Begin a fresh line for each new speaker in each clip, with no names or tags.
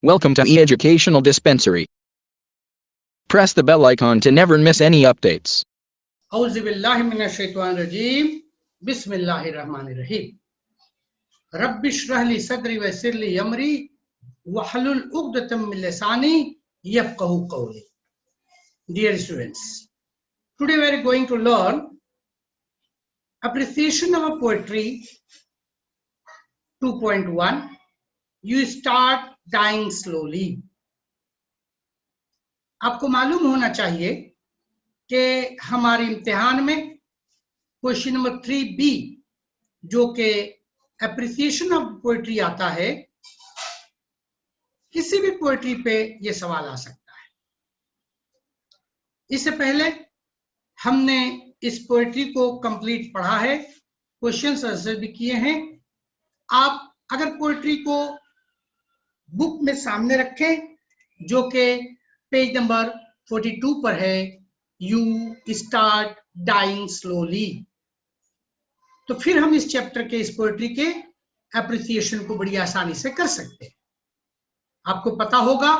Welcome to e-Educational Dispensary. Press the bell icon to never miss any updates.
औज़ु बिल्लाहि मिनश शैतानिर रजीम बिस्मिल्लाहिर रहमानिर रहीम रब्बिश्रह ली सदरी वयस्सिर ली अमरी वहलुल उक़दतम मिन लिसानी यफ़क़हू क़ौली. Dear students, today we are going to learn appreciation of a poetry 2.1. You start dying slowly. आपको मालूम होना चाहिए कि हमारे इम्तिहान में क्वेश्चन नंबर 3B जो कि एप्रिसिएशन ऑफ पोएट्री आता है, किसी भी पोएट्री पे ये सवाल आ सकता है. इससे पहले हमने इस पोएट्री को कंप्लीट पढ़ा है, क्वेश्चंस आंसर भी किए हैं. आप अगर पोएट्री को बुक में सामने रखें जो कि पेज नंबर 42 पर है, यू स्टार्ट डाइंग स्लोली, तो फिर हम इस चैप्टर के, इस पोएट्री के एप्रिसिएशन को बड़ी आसानी से कर सकते हैं. आपको पता होगा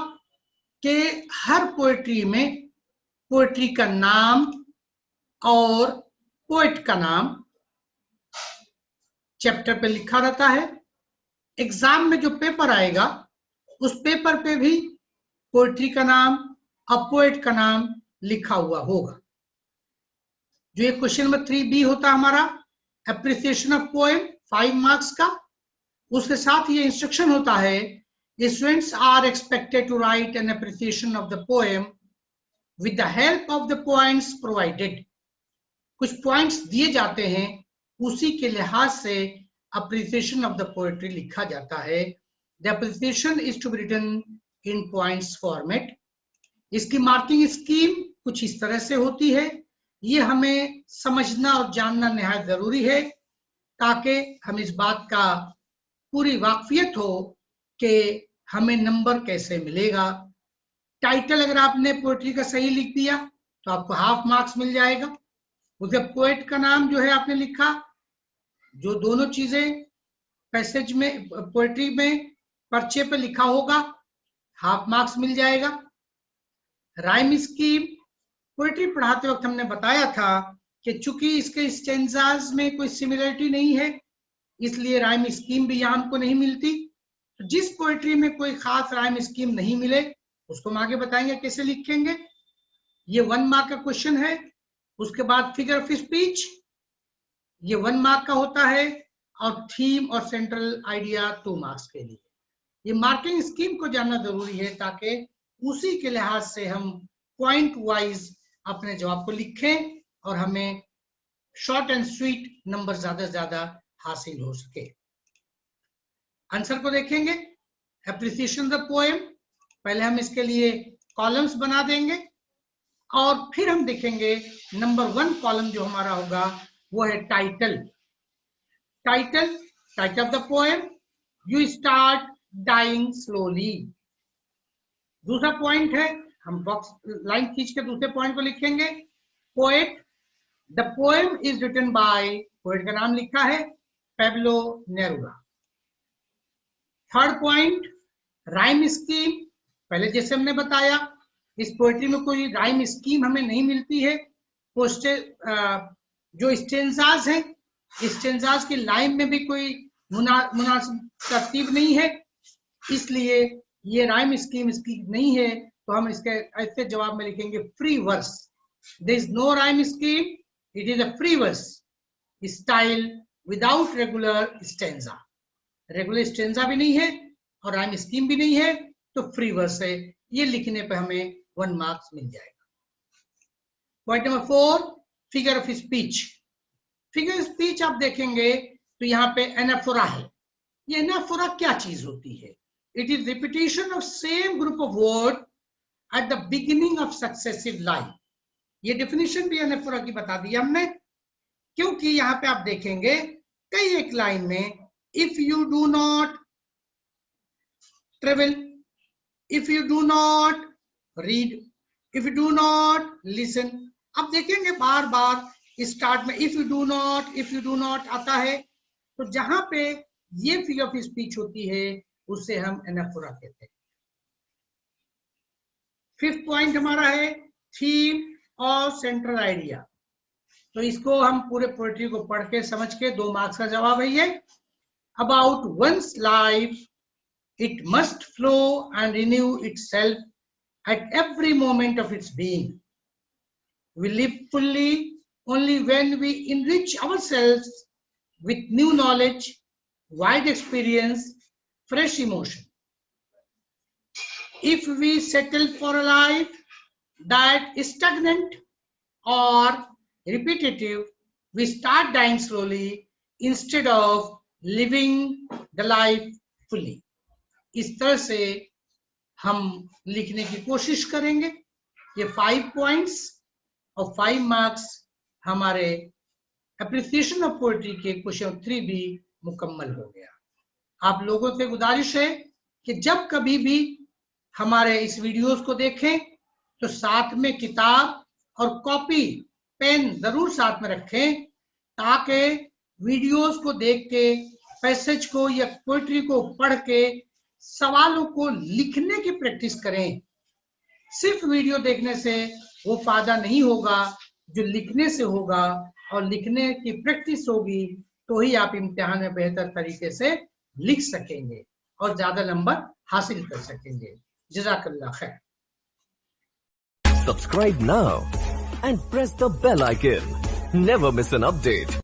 कि हर पोएट्री में पोएट्री का नाम और पोएट का नाम चैप्टर पे लिखा रहता है. एग्जाम में जो पेपर आएगा उस पेपर पे भी पोएट्री का नाम और पोएट का नाम लिखा हुआ होगा. जो ये क्वेश्चन नंबर 3B होता है हमारा एप्रिसिएशन ऑफ पोएम 5 मार्क्स का, उसके साथ ये इंस्ट्रक्शन होता है, students are expected to write an appreciation of the poem with the help of the points provided. कुछ पॉइंट्स दिए जाते हैं, उसी के लिहाज से अप्रिसिएशन ऑफ द पोएट्री लिखा जाता है. The appreciation is to be written in points format. इसकी मार्किंग स्कीम कुछ इस तरह से होती है. ये हमें समझना और जानना निहायत जरूरी है ताकि हम इस बात का पूरी वाकफियत हो कि हमें नंबर कैसे मिलेगा. टाइटल अगर आपने पोएट्री का सही लिख दिया तो आपको हाफ मार्क्स मिल जाएगा. उसके पोएट का नाम जो है आपने लिखा, जो दोनों चीजें पैसेज में पोएट्री में पर्चे पे लिखा होगा, हाफ मार्क्स मिल जाएगा. राइम स्कीम पोएट्री पढ़ाते वक्त हमने बताया था कि चूंकि इसके स्टेंजाज में कोई सिमिलरिटी नहीं है, इसलिए राइम स्कीम भी यहाँ हमको नहीं मिलती. तो जिस पोएट्री में कोई खास राइम स्कीम नहीं मिले उसको हम आगे बताएंगे कैसे लिखेंगे. ये 1 मार्क का क्वेश्चन है. उसके बाद फिगर ऑफ स्पीच, ये 1 मार्क का होता है, और थीम और सेंट्रल आइडिया 2 मार्क्स के लिए. ये मार्किंग स्कीम को जानना जरूरी है ताकि उसी के लिहाज से हम पॉइंट वाइज अपने जवाब को लिखें और हमें शॉर्ट एंड स्वीट नंबर ज्यादा से ज्यादा हासिल हो सके. आंसर को देखेंगे. एप्रिसिएशन द पोएम, पहले हम इसके लिए कॉलम्स बना देंगे और फिर हम देखेंगे नंबर 1 कॉलम जो हमारा होगा वो है title. Title of the poem, you start dying slowly. दूसरा पॉइंट है, हम बॉक्स लाइन खींच के दूसरे पॉइंट को लिखेंगे. Poet, the poem is written by, poet का नाम लिखा है Pablo Neruda. Third point, rhyme scheme. पहले जैसे हमने बताया इस पोएट्री में कोई राइम स्कीम हमें नहीं मिलती है. जो स्टेंजाज हैं, स्टेंजाज की लाइन में भी कोई मुनासिब तरतीब नहीं है, इसलिए ये राइम स्कीम इसकी नहीं है. तो हम इसके ऐसे जवाब में लिखेंगे free verse. There is no rhyme scheme, it is a free verse style without regular stanza. Regular stanza भी नहीं है और राइम स्कीम भी नहीं है, तो फ्री वर्स है. ये लिखने पे हमें 1 मार्क्स मिल जाएगा. Point number 4, figure of speech. Figure of speech आप देखेंगे तो यहाँ पे एनाफोरा है. ये एनाफोरा क्या चीज होती है? It is repetition of same group of word at the beginning of successive line. ये डेफिनेशन भी एनाफोरा की बता दी हमने, क्योंकि यहाँ पे आप देखेंगे कई एक लाइन में if you do not travel, if you do not read, if you do not listen. आप देखेंगे बार बार स्टार्ट में इफ यू डू नॉट आता है. तो जहां पे ये फिगर ऑफ स्पीच होती है उसे हम एनाफोरा कहते हैं. 5th पॉइंट हमारा है थीम और सेंट्रल आइडिया। तो इसको हम पूरे पोएट्री को पढ़ के समझ के 2 मार्क्स का जवाब है ये। About one's life it must flow and renew itself at every moment of its being. We live fully only when we enrich ourselves with new knowledge, wide experience, fresh emotion. If we settle for a life that is stagnant or repetitive, we start dying slowly instead of living the life fully. इस तरह से हम लिखने की कोशिश करेंगे। ये 5 points और 5 मार्क्स हमारे एप्रिसिएशन ऑफ पोएट्री के क्वेश्चन 3 भी मुकम्मल हो गया। आप लोगों से गुजारिश है कि जब कभी भी हमारे इस वीडियोस को देखें तो साथ में किताब और कॉपी पेन जरूर साथ में रखें, ताकि वीडियोस को देख के पैसेज को या पोएट्री को पढ़ के सवालों को लिखने की प्रैक्टिस करें। सिर्फ वीडियो देखने से वो फायदा नहीं होगा जो लिखने से होगा, और लिखने की प्रैक्टिस होगी तो ही आप इम्तिहान में बेहतर तरीके से लिख सकेंगे और ज्यादा नंबर हासिल कर सकेंगे। जज़ाकल्लाह खैर।
Subscribe now and press the bell icon. Never miss an update.